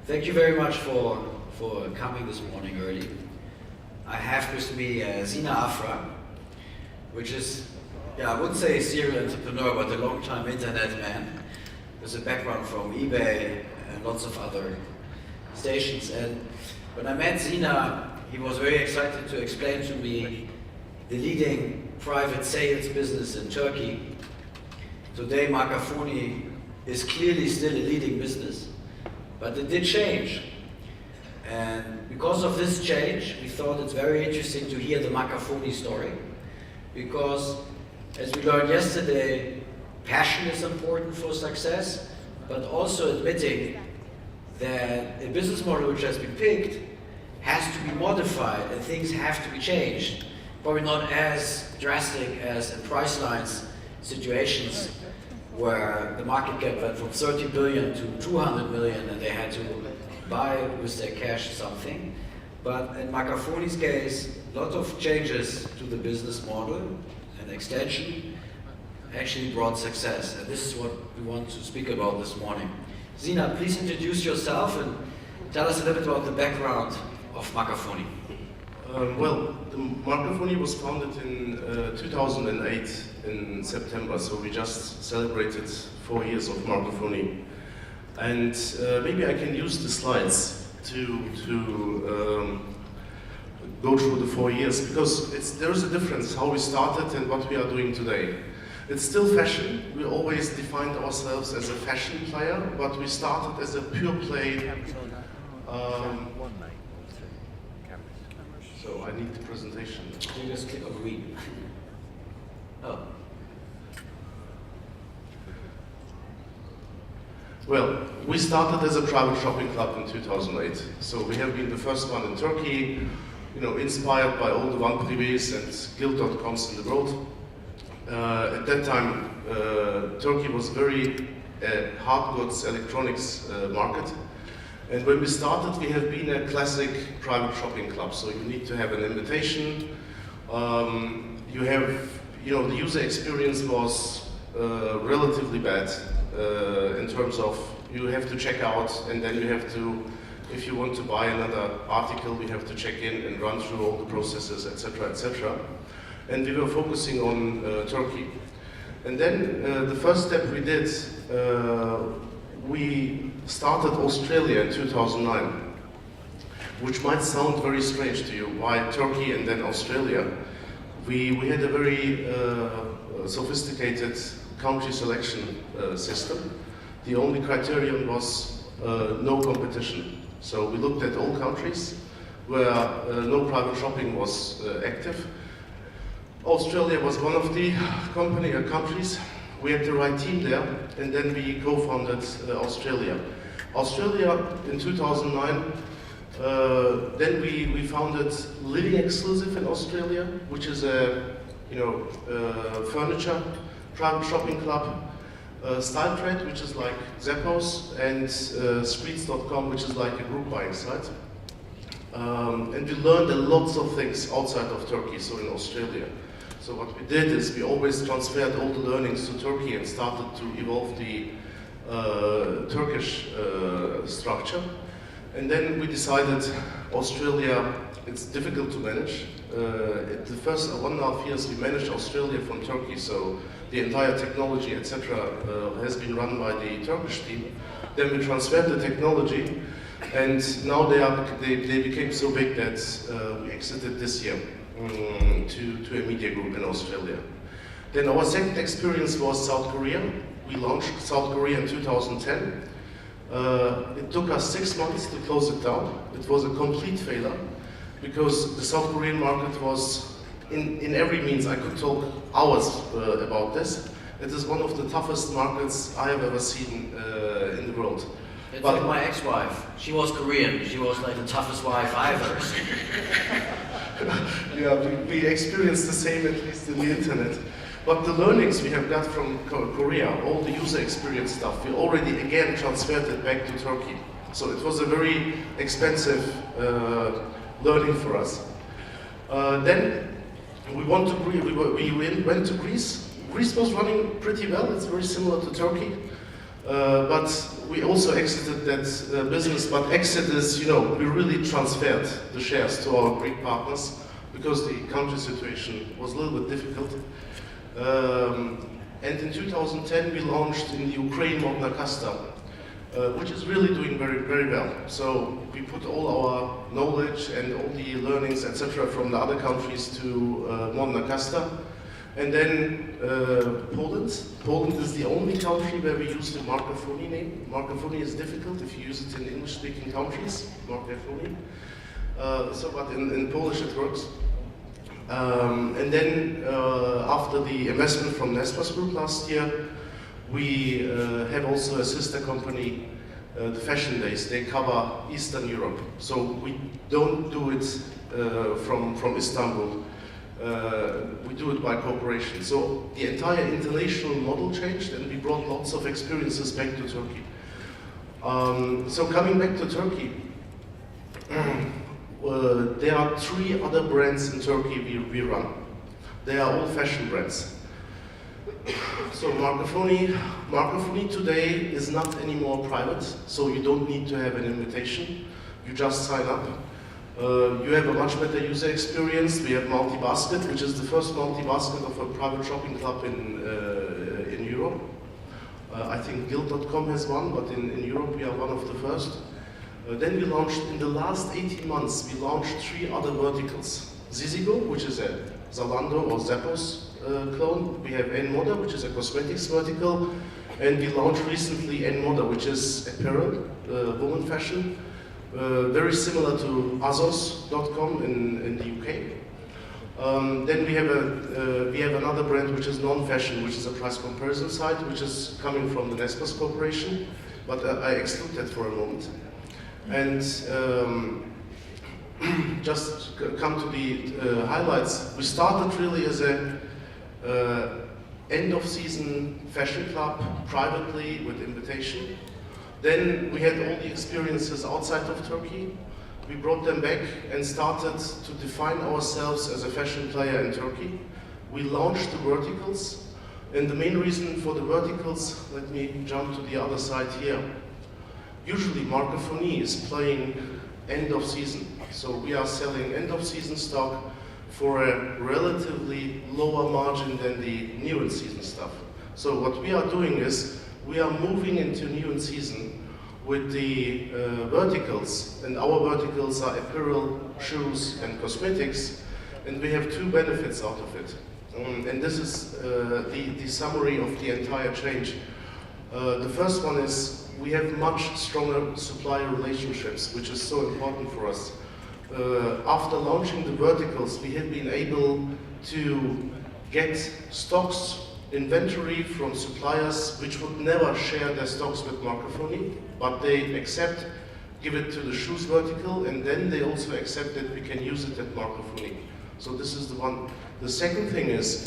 Thank you very much for coming this morning early. I have with me Sina Afra, which is, I wouldn't say a serial entrepreneur, but a long-time internet man with a background from eBay and lots of other stations. And when I met Sina, he was very excited to explain to me the leading private sales business in Turkey. Today, Markafoni is clearly still a leading business, but it did change. And because of this change, we thought it's very interesting to hear the Markafoni story, because as we learned yesterday, passion is important for success, but also admitting that a business model which has been picked has to be modified and things have to be changed. Probably not as drastic as in Priceline's situations where the market cap went from 30 billion to 200 million and they had to buy with their cash something. But in Markafoni's case, a lot of changes to the business model and extension actually brought success. And this is what we want to speak about this morning. Sina, please introduce yourself and tell us a little bit about the background of Markafoni. The Markafoni was founded in 2008 in September, so we just celebrated 4 years of Markafoni. And maybe I can use the slides to go through the 4 years, because there's a difference how we started and what we are doing today. It's still fashion. We always defined ourselves as a fashion player, but we started as a pure play. So I need the presentation. You just click on read. Oh. Well, we started as a private shopping club in 2008. So we have been the first one in Turkey, inspired by all the one privés and guild.coms in the world. At that time, Turkey was very hard goods electronics market. And when we started, we have been a classic private shopping club. So you need to have an invitation. You have, the user experience was relatively bad in terms of you have to check out, and then you have to, if you want to buy another article, you have to check in and run through all the processes, etc., etc. And we were focusing on Turkey. And then the first step we did, we started Australia in 2009, which might sound very strange to you. Why Turkey and then Australia? We had a very sophisticated country selection system. The only criterion was no competition. So we looked at all countries where no private shopping was active. Australia was one of the countries. We had the right team there, and then we co-founded Australia. Australia in 2009, then we founded Living Exclusive in Australia, which is a furniture private shopping club, Style Trade, which is like Zappos, and Streets.com, which is like a group buying site. And we learned a lots of things outside of Turkey, so in Australia. So what we did is we always transferred all the learnings to Turkey and started to evolve the Turkish structure. And then we decided Australia, it's difficult to manage. The first 1.5 years we managed Australia from Turkey, so the entire technology, etc., has been run by the Turkish team. Then we transferred the technology, and now they became so big that we exited this year to a media group in Australia. Then our second experience was South Korea. We launched South Korea in 2010. It took us 6 months to close it down. It was a complete failure because the South Korean market was, in every means, I could talk hours about this. It is one of the toughest markets I have ever seen in the world. It's like my ex-wife. She was Korean. She was like the toughest wife I've ever seen. Yeah, we experienced the same, at least in the internet. But the learnings we have got from Korea, all the user experience stuff, we already again transferred it back to Turkey. So it was a very expensive learning for us. Then we went to Greece. Greece was running pretty well. It's very similar to Turkey. But we also exited that business, but exit is, we really transferred the shares to our Greek partners because the country situation was a little bit difficult. And in 2010 we launched in Ukraine Markafoni, which is really doing very, very well. So we put all our knowledge and all the learnings, etc., from the other countries to Markafoni. And then Poland. Poland is the only country where we use the Markafoni name. Markafoni is difficult if you use it in English-speaking countries, Markafoni. But in Polish it works. And then after the investment from Nespas Group last year, we have also a sister company, the Fashion Days. They cover Eastern Europe. So we don't do it from Istanbul. We do it by cooperation. So the entire international model changed and we brought lots of experiences back to Turkey. So coming back to Turkey, there are 3 other brands in Turkey we run. They are all fashion brands. So Markafoni today is not anymore private, so you don't need to have an invitation. You just sign up. You have a much better user experience. We have multi-basket, which is the first multi-basket of a private shopping club in Europe. I think Guild.com has one, but in Europe we are one of the first. Then we launched, in the last 18 months, we launched 3 other verticals. Zizigo, which is a Zalando or Zappos clone. We have N-Moda, which is a cosmetics vertical. And we launched recently N-Moda, which is apparel, women fashion. Very similar to Azos.com in the UK. Then we have another brand which is non-fashion, which is a price comparison site, which is coming from the Nespas Corporation, but I exclude that for a moment. And just come to the highlights. We started really as a end-of-season fashion club, privately with invitation. Then we had all the experiences outside of Turkey. We brought them back and started to define ourselves as a fashion player in Turkey. We launched the verticals, and the main reason for the verticals, let me jump to the other side here. Usually Markafoni is playing end of season. So we are selling end of season stock for a relatively lower margin than the new in season stuff. So what we are doing is, we are moving into new in season with the verticals, and our verticals are apparel, shoes, and cosmetics, and we have 2 benefits out of it. And this is the summary of the entire change. The first one is, we have much stronger supplier relationships, which is so important for us. After launching the verticals, we have been able to get stocks, inventory from suppliers which would never share their stocks with Markafoni, but they accept, give it to the shoes vertical, and then they also accept that we can use it at Markafoni. So this is the one. The second thing is,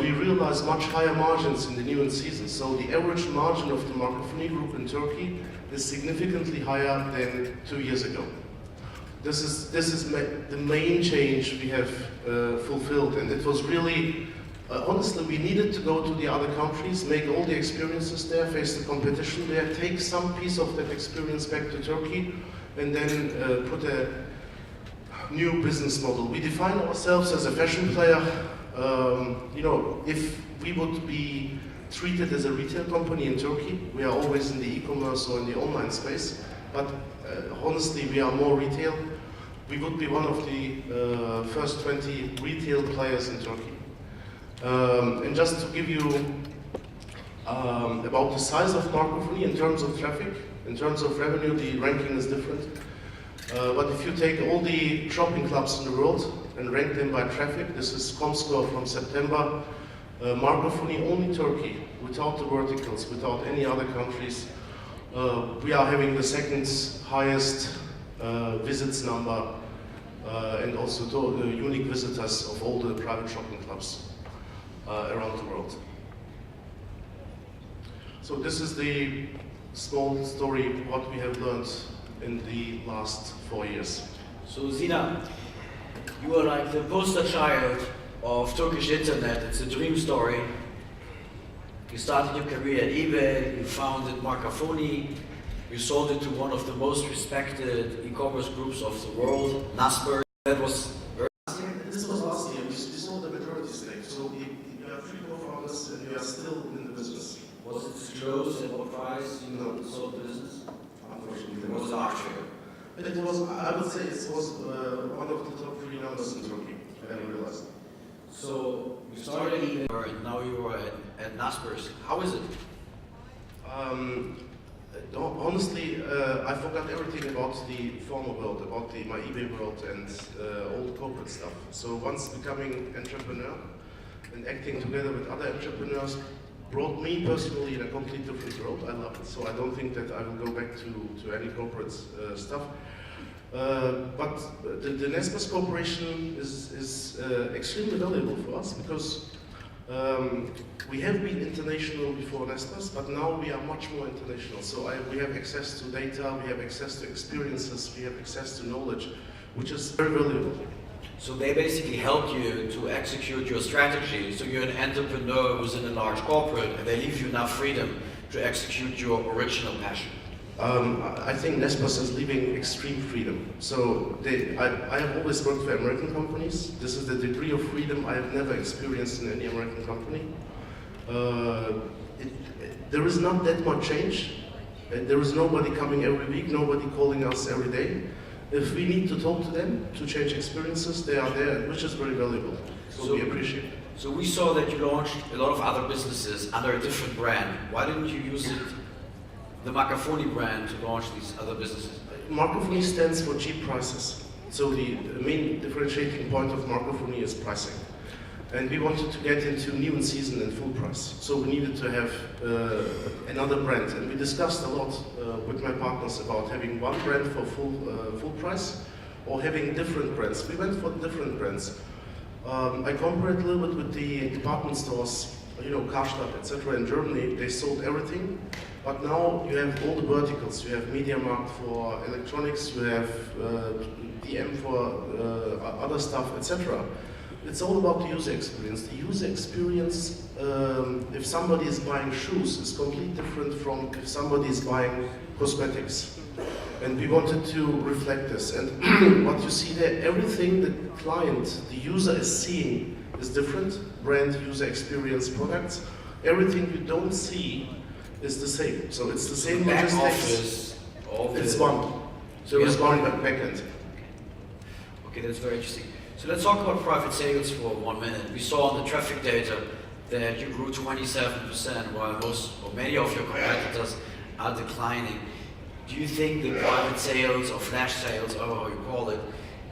we realize much higher margins in the new in season. So the average margin of the Markafoni group in Turkey is significantly higher than 2 years ago. This is the main change we have fulfilled, and it was really, honestly, we needed to go to the other countries, make all the experiences there, face the competition there, take some piece of that experience back to Turkey, and then put a new business model. We define ourselves as a fashion player. If we would be treated as a retail company in Turkey, we are always in the e-commerce or in the online space, but honestly, we are more retail. We would be one of the first 20 retail players in Turkey. And just to give you about the size of Markafoni in terms of traffic, in terms of revenue, the ranking is different. But if you take all the shopping clubs in the world and rank them by traffic, this is Comscore from September, Markafoni only Turkey, without the verticals, without any other countries, we are having the second highest visits number and also unique visitors of all the private shopping clubs around the world. So this is the small story, what we have learned in the last 4 years. So Sina, you are like the poster child of Turkish internet. It's a dream story. You started your career at eBay, you founded Markafoni, you sold it to one of the most respected e-commerce groups of the world, Naspers. That was this was last year. We sold the majority stake. So you have 3 co-founders and you are still in the business. Was it disclosed at what price you No. sold the business? Unfortunately, It was a large figure. it was, I would say it was one of the top 3 numbers in Turkey, I realized. So you started eBay and now you are at Naspers. How is it? Honestly, I forgot everything about the former world, about my eBay world and all the corporate stuff. So once becoming entrepreneur and acting together with other entrepreneurs brought me personally in a complete different world. I love it. So I don't think that I will go back to any corporate stuff. But the Naspers Corporation is extremely valuable for us because we have been international before Naspers, but now we are much more international. So we have access to data, we have access to experiences, we have access to knowledge, which is very valuable. So they basically help you to execute your strategy. So you're an entrepreneur who's in a large corporate and they leave you enough freedom to execute your original passion. I think Naspers is leaving extreme freedom. So I have always worked for American companies. This is the degree of freedom I have never experienced in any American company. There is not that much change. There is nobody coming every week, nobody calling us every day. If we need to talk to them to change experiences, they are there, which is very valuable. So we appreciate it. So we saw that you launched a lot of other businesses under a different brand. Why didn't you use the Markafoni brand to launch these other businesses? Markafoni stands for cheap prices. So the main differentiating point of Markafoni is pricing. And we wanted to get into new in season and full price. So we needed to have another brand. And we discussed a lot with my partners about having one brand for full price or having different brands. We went for different brands. I compared a little bit with the department stores, you know, Karstadt, etc. in Germany. They sold everything. But now you have all the verticals. You have MediaMarkt for electronics, you have DM for other stuff, etc. It's all about the user experience. The user experience, if somebody is buying shoes, is completely different from if somebody is buying cosmetics. And we wanted to reflect this. And what you see there, everything the client, the user is seeing is different. Brand, user experience, products. Everything you don't see is the same. So it's the same Back logistics. office, It's one. There is one backend. Okay, that's very interesting. So let's talk about private sales for 1 minute. We saw on the traffic data that you grew 27% while most or many of your competitors are declining. Do you think the private sales or flash sales, or how you call it,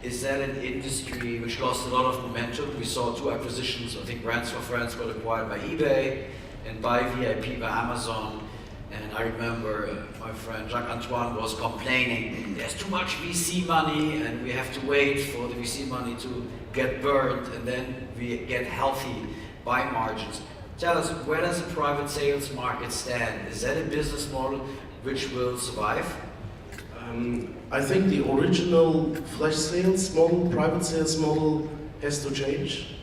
is that an industry which lost a lot of momentum? We saw 2 acquisitions. I think Brands for Friends got acquired by eBay and by VIP by Amazon. And I remember my friend Jacques-Antoine was complaining, there's too much VC money and we have to wait for the VC money to get burned and then we get healthy buy margins. Tell us, where does the private sales market stand? Is that a business model which will survive? I think the original flash sales model, private sales model has to change.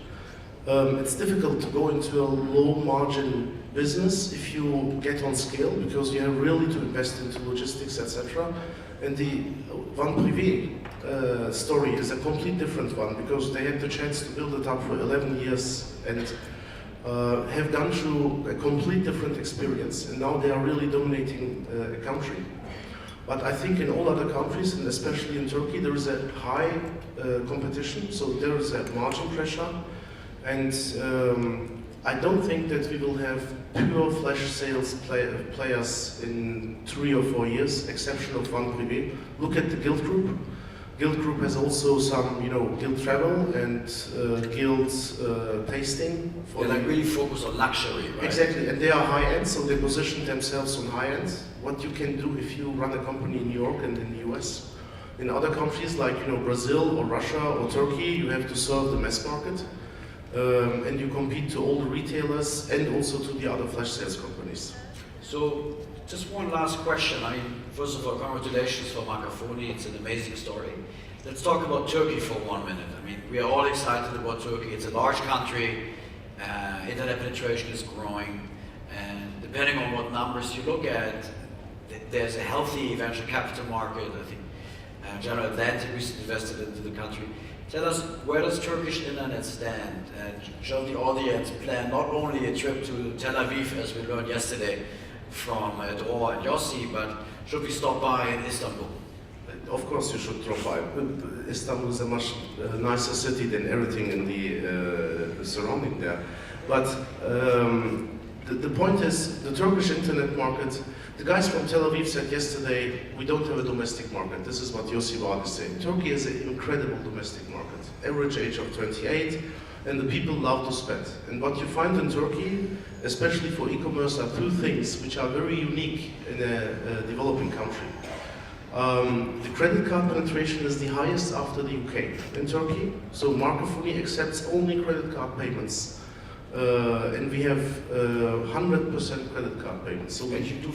It's difficult to go into a low margin business if you get on scale because you have really to invest into logistics, etc. And the Van Privé story is a complete different one because they had the chance to build it up for 11 years and have gone through a complete different experience. And now they are really dominating a country. But I think in all other countries, and especially in Turkey, there is a high competition, so there is a margin pressure. And I don't think that we will have pure flash sales players in 3 or 4 years, exception of Van Privé. Look at the Guild Group. Guild Group has also some, you know, Guild Travel and Guild Tasting. They like really focus on luxury, right? Exactly, and they are high-end, so they position themselves on high-end. What you can do if you run a company in New York and in the US. In other countries like, you know, Brazil or Russia or Turkey, you have to serve the mass market. And you compete to all the retailers and also to the other flash sales companies. So, just one last question. I mean, first of all, congratulations for Markafoni. It's an amazing story. Let's talk about Turkey for 1 minute. I mean, we are all excited about Turkey. It's a large country. Internet penetration is growing. And depending on what numbers you look at, there's a healthy venture capital market. I think General Atlantic recently invested into the country. Tell us, where does Turkish internet stand? And show the audience plan not only a trip to Tel Aviv, as we learned yesterday from Dror and Yossi, but should we stop by in Istanbul? Of course you should drop by. Istanbul is a much nicer city than everything in the surrounding there. But the point is, the Turkish internet market, the guys from Tel Aviv said yesterday, we don't have a domestic market. This is what Yossi is saying. Turkey is an incredible domestic market. Average age of 28, and the people love to spend. And what you find in Turkey, especially for e-commerce, are two things which are very unique in a developing country. The credit card penetration is the highest after the UK in Turkey. So Markafoni accepts only credit card payments. And we have 100% credit card payments. So and you do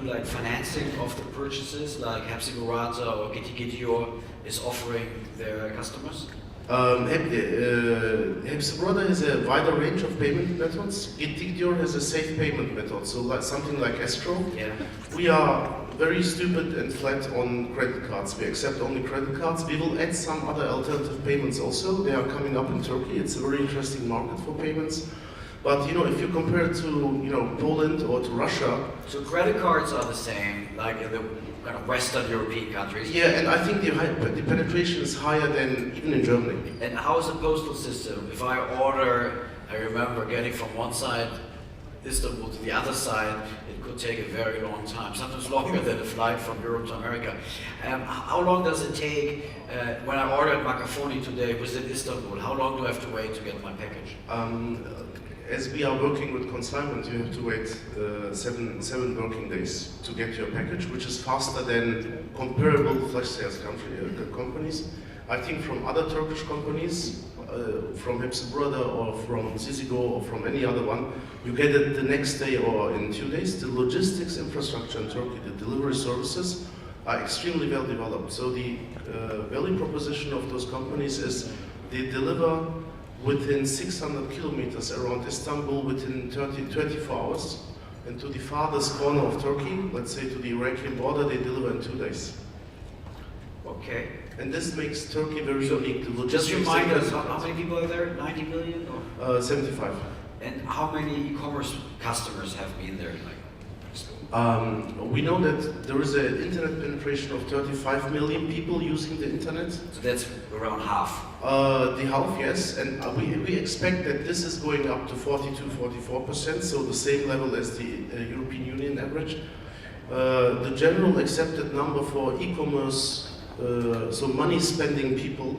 like financing of the purchases, like Hepsiburada or Gidiyor is offering their customers? Hepsiburada has a wider range of payment methods. Gidiyor has a safe payment method, so like something like escrow. Yeah. We are very stupid and flat on credit cards. We accept only credit cards. We will add some other alternative payments also. They are coming up in Turkey. It's a very interesting market for payments. But if you compare it to Poland or to Russia. So credit cards are the same, like in the kind of Western European countries. Yeah, and I think the penetration is higher than even in Germany. And how is the postal system? If I order, I remember getting from one side Istanbul to the other side, it could take a very long time, sometimes longer than a flight from Europe to America. How long does it take, when I ordered Markafoni today, was in Istanbul, how long do I have to wait to get my package? As we are working with consignment, you have to wait seven working days to get your package, which is faster than comparable flash sales companies. I think from other Turkish companies, from Hepsiburada or from Zizigo or from any other one, you get it the next day or in 2 days. The logistics infrastructure in Turkey, the delivery services are extremely well developed. So the value proposition of those companies is they deliver within 600 kilometers around Istanbul within 24 hours, and to the farthest corner of Turkey, let's say to the Iraqi border, they deliver in 2 days. Okay. And this makes Turkey very unique. Just remind us, how many people are there? 90 million? Or? 75. And how many e-commerce customers have been there? We know that there is an internet penetration of 35 million people using the internet. So that's around half. The half, yes, and we expect that this is going up to 42-44%, so the same level as the European Union average. The general accepted number for e-commerce, so money spending people,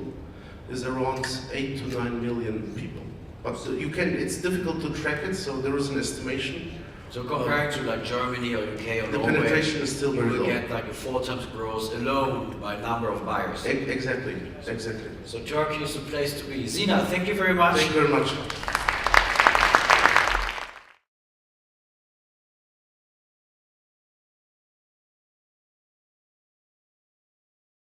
is around 8 to 9 million people. But it's difficult to track it, so there is an estimation. So compared to like Germany or UK or the Norway, penetration is still very low. You will get like a 4 times growth alone by number of buyers. Exactly. So Turkey is the place to be. Sina, thank you very much. Thank you very much.